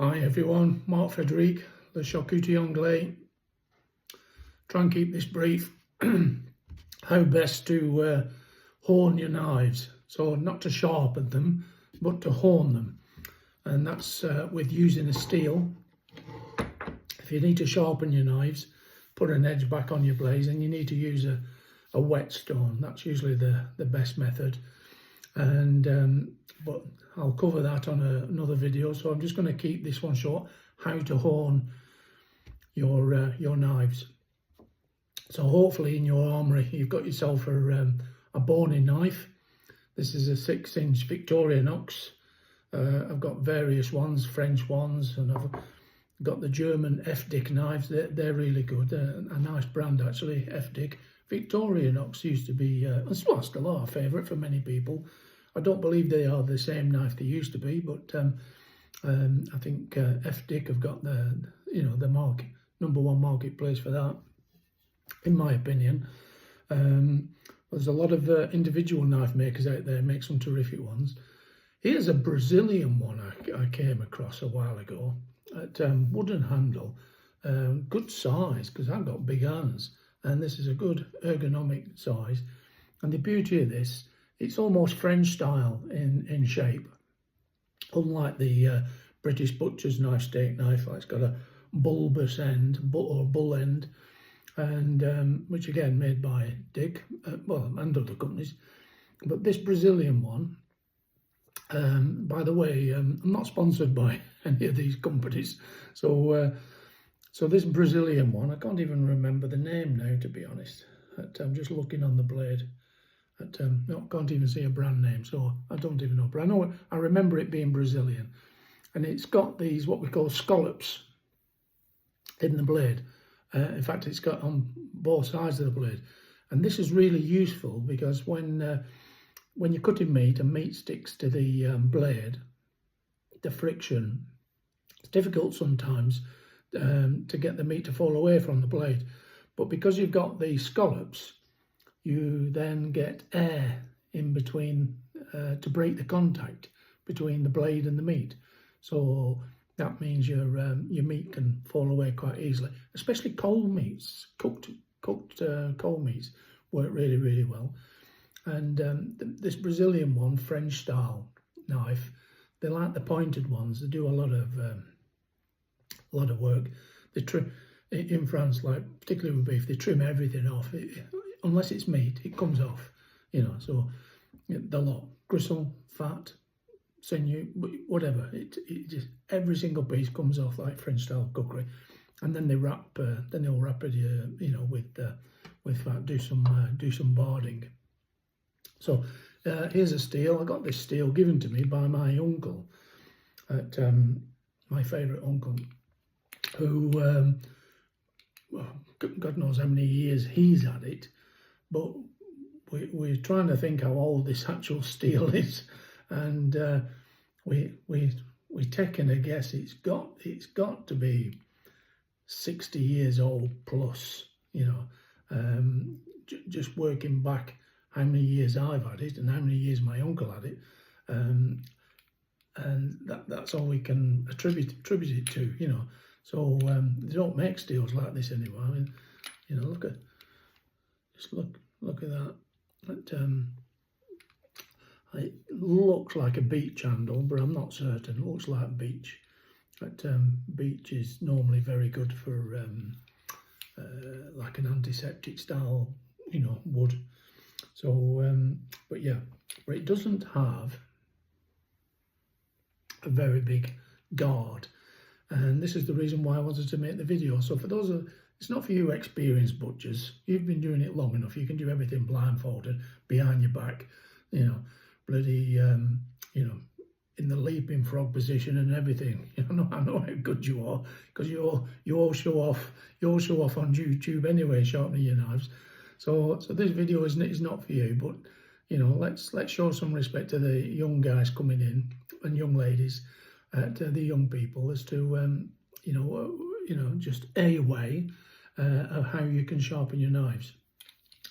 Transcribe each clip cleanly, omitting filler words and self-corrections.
Hi everyone, Mark Frederic, the charcuterie anglais. Try and keep this brief. How best to horn your knives. So not to sharpen them, but to horn them. And that's with using a steel. If you need to sharpen your knives, put an edge back on your blades, and you need to use a whetstone. That's usually the best method. And but I'll cover that on another video, so I'm just going to keep this one short. How to horn your knives. So hopefully in your armoury you've got yourself a boning knife. This is a 6-inch Victorinox. I've got various ones, French ones, and I've got the German F-Dick knives. They're really good. A nice brand actually, F-Dick. Victorinox used to be, well, still are a favourite for many people. I don't believe they are the same knife they used to be, but I think F-Dick have got the #1 marketplace for that, in my opinion. There's a lot of individual knife makers out there make some terrific ones. Here's a Brazilian one I came across a while ago at wooden handle, good size because I've got big hands, and this is a good ergonomic size. And the beauty of this, it's almost French style in shape, unlike the British butcher's knife, steak knife. It's got a bulbous end, or bull end, and which again made by Dick, and other companies. But this Brazilian one, by the way, I'm not sponsored by any of these companies, so this Brazilian one, I can't even remember the name now, to be honest. I'm just looking on the blade. No, can't even see a brand name, so I don't even know. But I remember it being Brazilian, and it's got these what we call scallops in the blade. In fact, it's got on both sides of the blade, and this is really useful because when you're cutting meat and meat sticks to the blade, the friction, it's difficult sometimes to get the meat to fall away from the blade. But because you've got these scallops, you then get air in between to break the contact between the blade and the meat. So that means your meat can fall away quite easily, especially cold meats. Cooked cold meats work really, really well. And this Brazilian one, French style knife, they like the pointed ones. They do a lot of work. They trim in France, like particularly with beef, they trim everything off. Unless it's meat, it comes off, so the lot, gristle, fat, sinew, whatever, it just, every single piece comes off like French style cookery. And then they'll wrap it, with fat, do some barding. So here's a steel. I got this steel given to me by my uncle, my favourite uncle, who, God knows how many years he's had it. But we're trying to think how old this actual steel is, and we taking a guess. It's got to be 60 years old plus. Just working back how many years I've had it and how many years my uncle had it, and that's all we can attribute it to. So they don't make steels like this anymore. I mean, look at that. It looks like a beech handle, but I'm not certain. It looks like beech. But beech is normally very good for like an antiseptic style, wood. So, but yeah, but it doesn't have a very big guard. And this is the reason why I wanted to make the video. So for those it's not for you experienced butchers. You've been doing it long enough. You can do everything blindfolded, behind your back, bloody, in the leaping frog position and everything. I know how good you are, because you all show off on YouTube anyway, sharpening your knives. So this video is not for you, but let's show some respect to the young guys coming in and young ladies, to the young people, as to just a way of how you can sharpen your knives.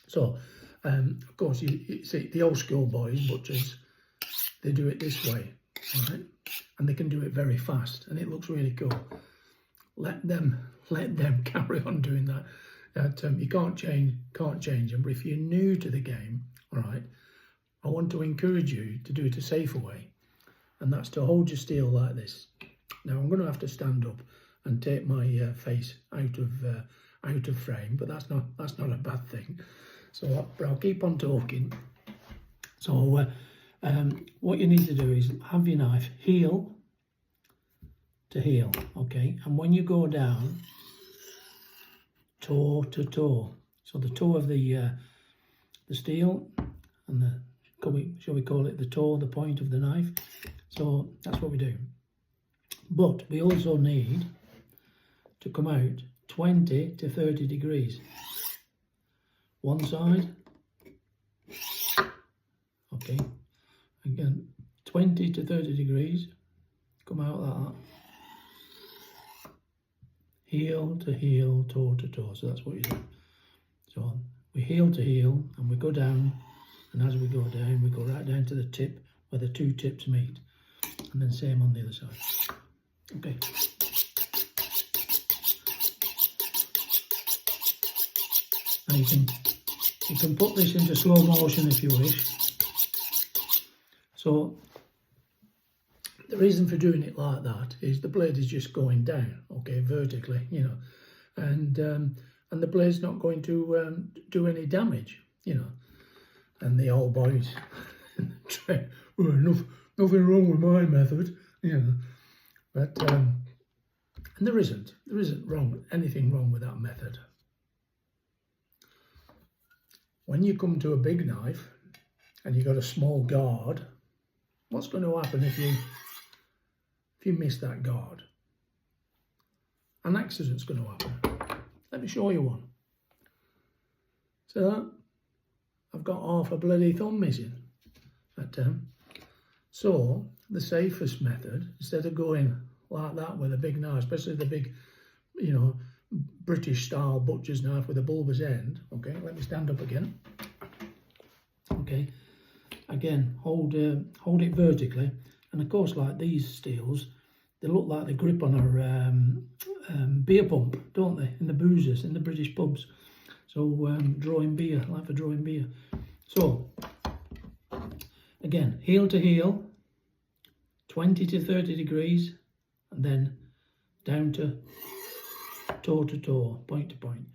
So of course you see the old school boys, butchers, they do it this way. right? And they can do it very fast, and it looks really cool. Let them carry on doing that. You can't change them. But if you're new to the game, all right, I want to encourage you to do it a safer way, and that's to hold your steel like this. Now I'm going to have to stand up and take my face out of frame, but that's not a bad thing. So I'll keep on talking. So what you need to do is have your knife heel to heel, okay? And when you go down, toe to toe. So the toe of the steel and shall we call it the toe, the point of the knife. So that's what we do. But we also need to come out 20 to 30 degrees. One side, okay, again, 20 to 30 degrees, come out like that. Heel to heel, toe to toe, so that's what you do. So we heel to heel and we go down, and as we go down, we go right down to the tip where the two tips meet, and then same on the other side. Okay. Now you can put this into slow motion if you wish. So the reason for doing it like that is the blade is just going down, okay, vertically, you know, and the blade's not going to do any damage, you know. And the old boys, well, nothing wrong with my method, you know. But and there isn't anything wrong with that method. When you come to a big knife and you've got a small guard, what's going to happen if you miss that guard? An accident's going to happen. Let me show you one. So I've got half a bloody thumb missing. So the safest method, instead of going like that with a big knife, especially the big, you know, British style butcher's knife with a bulbous end. Okay, let me stand up again. Okay, again, hold it vertically, and of course, like these steels, they look like they grip on a beer pump, don't they? In the boozers, in the British pubs. So drawing beer, like for drawing beer. So again, heel to heel, 20 to 30 degrees, and then down to toe to toe, point to point.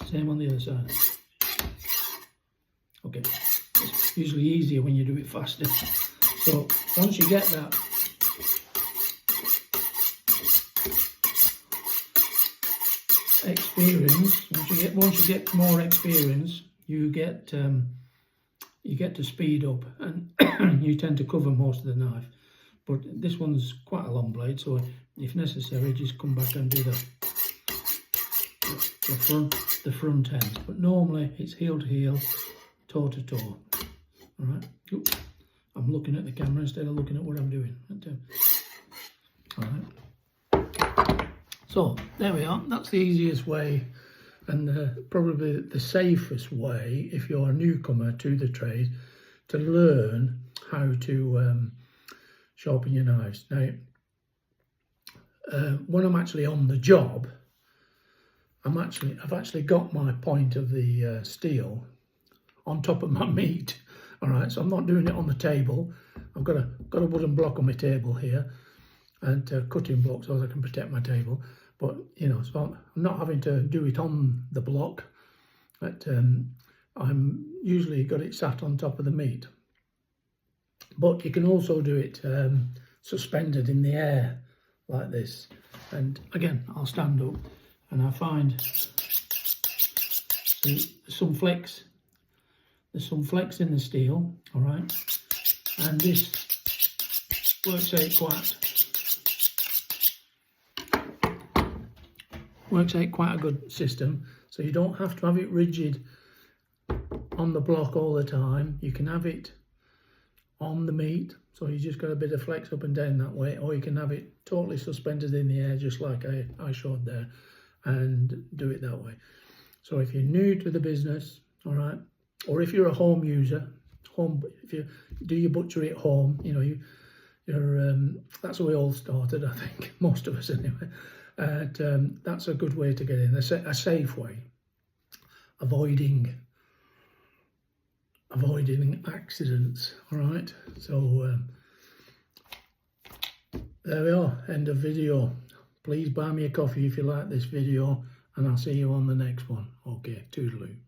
Same on the other side. Okay, it's usually easier when you do it faster. So once you get that experience, once you get more experience, you get to speed up, and you tend to cover most of the knife. But this one's quite a long blade, so if necessary, just come back and do the front end. But normally it's heel to heel, toe to toe. All right. Oops. I'm looking at the camera instead of looking at what I'm doing. All right. So there we are. That's the easiest way, and probably the safest way if you're a newcomer to the trade, to learn how to sharpen your knives. Now, when I'm actually on the job, I've actually got my point of the steel on top of my meat. All right, so I'm not doing it on the table. I've got a wooden block on my table here, and cutting block so I can protect my table. But you know, so I'm not having to do it on the block. But I'm usually got it sat on top of the meat. But you can also do it suspended in the air like this. And again, I'll stand up and I find some flex. There's some flex in the steel, all right? And this works out quite a good system. So you don't have to have it rigid on the block all the time. You can have it on the meat, so you just got a bit of flex up and down that way, or you can have it totally suspended in the air, just like I showed there, and do it that way. So if you're new to the business, all right, or if you're a home user, home. If you do your butchery at home, you know, that's how we all started, I think, most of us anyway. And that's a good way to get in, a safe way, avoiding accidents. All right, so there we are, end of video. Please buy me a coffee if you like this video, and I'll see you on the next one. Okay, toodaloo.